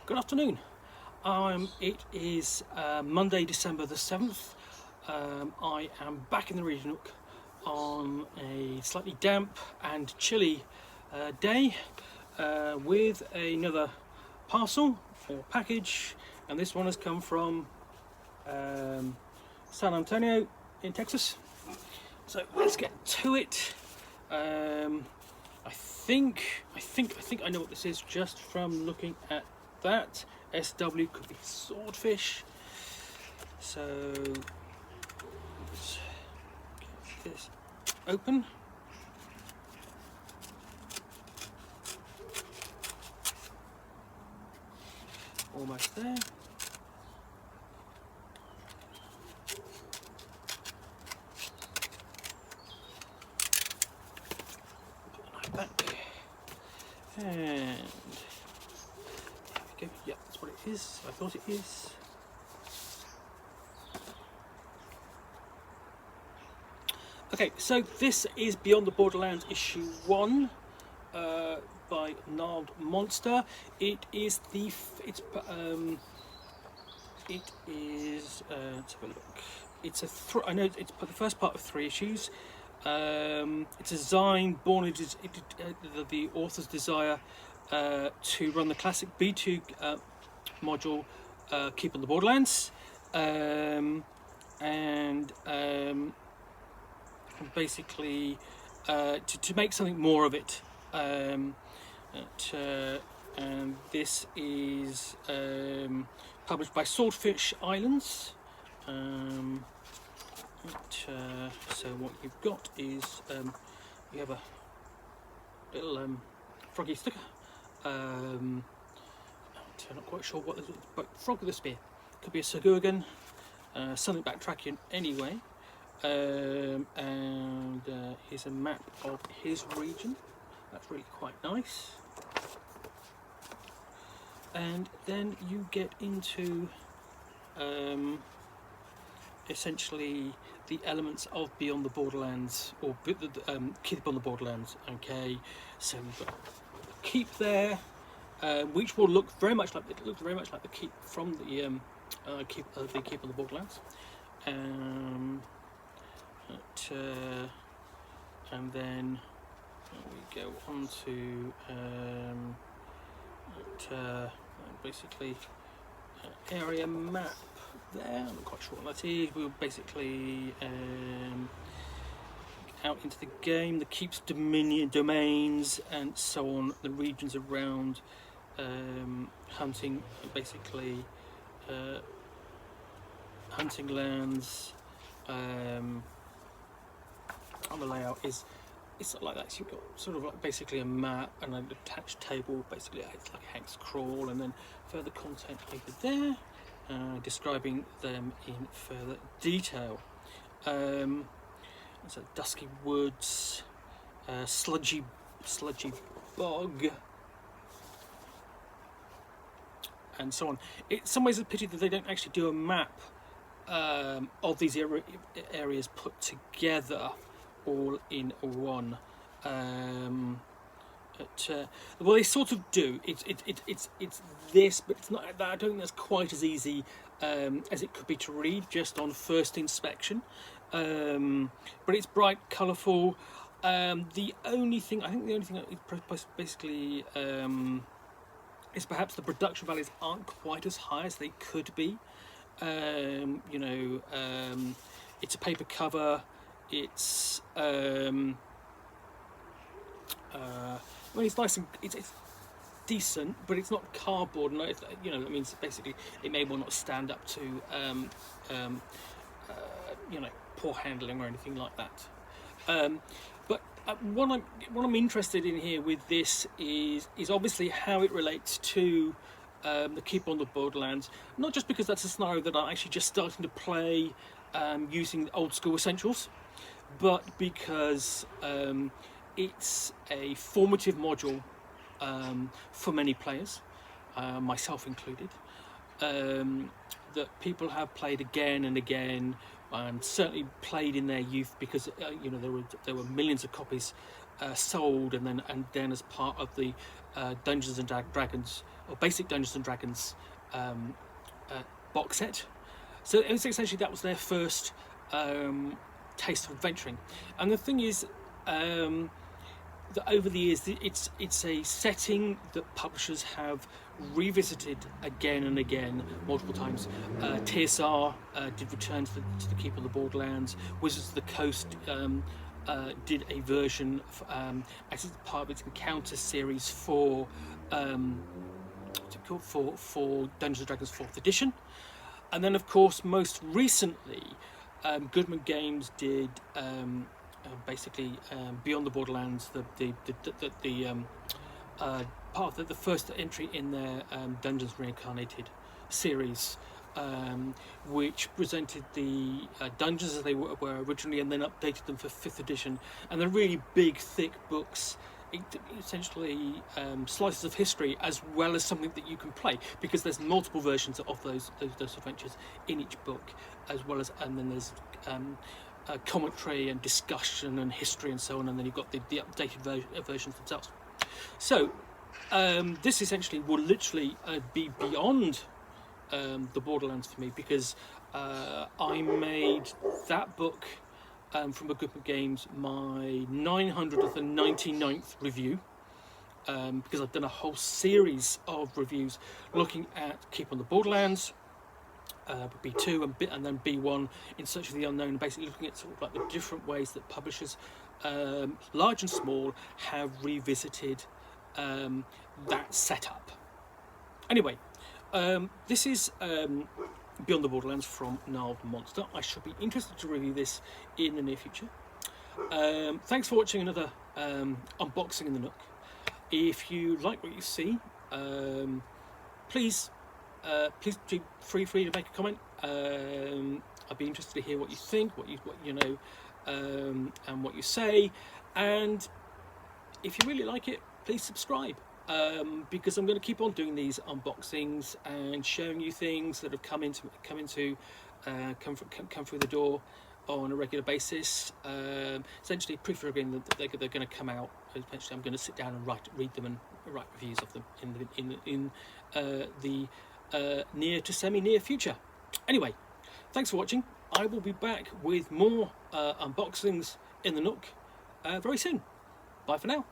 Good afternoon. It is Monday, December the 7th. I am back in the region Nook on a slightly damp and chilly day with another parcel or package, and this one has come from San Antonio in Texas. So let's get to it. I think I know what this is just from looking at that. SW could be swordfish. So let's get this open. Almost there. Like that. And there we go. Yeah, that's what it is. I thought it is. Okay, so this is Beyond the Borderlands issue 1 by Gnarled Monster. It is let's have a look. It's I know it's the first part of 3 issues. It's a design born into the author's desire to run the classic B2 module, Keep on the Borderlands, and basically to make something more of it. And this is published by Swordfish Islands. So what you've got is you have a little froggy sticker. I'm not quite sure what this is, but frog with a spear. Could be a Sagurgan, something backtracking anyway. And here's a map of his region. That's really quite nice. And then you get into essentially the elements of Beyond the Borderlands, or Keep on the Borderlands. Okay, so we've got Keep there, which will look very much like the Keep from the Keep on the Borderlands. And then we go on to basically area map there. I'm not quite sure what that is. We'll basically out into the game, the Keep's domains and so on, the regions around, hunting, basically hunting lands. On the layout is it's like that. So you've got sort of like basically a map and an attached table. Basically, it's like a hex crawl, and then further content over there, describing them in further detail. So dusky woods, sludgy bog, and so on. In some ways, it's a pity that they don't actually do a map of these areas put together all in one. Well, they sort of do. It's this, but it's not. I don't think that's quite as easy as it could be to read just on first inspection. But it's bright, colourful. The only thing is basically is perhaps the production values aren't quite as high as they could be. It's a paper cover. It's it's nice and it's decent, but it's not cardboard, and that means basically it may well not stand up to poor handling or anything like that. But what I'm interested in here with this is obviously how it relates to the Keep on the Borderlands, not just because that's a scenario that I'm actually just starting to play using old school essentials, but because it's a formative module for many players, myself included, that people have played again and again, and certainly played in their youth, because there were millions of copies sold and then as part of the Dungeons and Dragons, or basic Dungeons and Dragons box set. So it was essentially, that was their first taste of adventuring. And the thing is, that over the years, it's a setting that publishers have revisited again and again, multiple times. TSR did return to the Keep on the Borderlands. Wizards of the Coast did a version as part of its Encounter series for Dungeons and Dragons 4th edition. And then, of course, most recently, Goodman Games did basically Beyond the Borderlands, part of the first entry in their Dungeons Reincarnated series, which presented the dungeons as they were originally, and then updated them for 5th edition. And they're really big, thick books, essentially slices of history, as well as something that you can play, because there's multiple versions of those adventures in each book, as well as, and then there's commentary and discussion and history and so on, and then you've got the updated versions themselves. So this essentially will literally be beyond the Borderlands for me, because I made that book from a Goodman Games my 999th review, because I've done a whole series of reviews looking at Keep on the Borderlands, B2 and then B1, In Search of the Unknown, basically looking at sort of like the different ways that publishers, large and small, have revisited that setup. Anyway, this is Beyond the Borderlands from Gnarled Monster. I shall be interested to review this in the near future. Thanks for watching another unboxing in the Nook. If you like what you see, please feel free to make a comment. I'd be interested to hear what you think, what you know, and what you say. And if you really like it, please subscribe, because I'm going to keep on doing these unboxings and showing you things that have come through the door on a regular basis. Essentially, preferably that they're going to come out. Eventually, I'm going to sit down and read them and write reviews of them in the near to semi-near future. Anyway, thanks for watching. I will be back with more unboxings in the Nook very soon. Bye for now.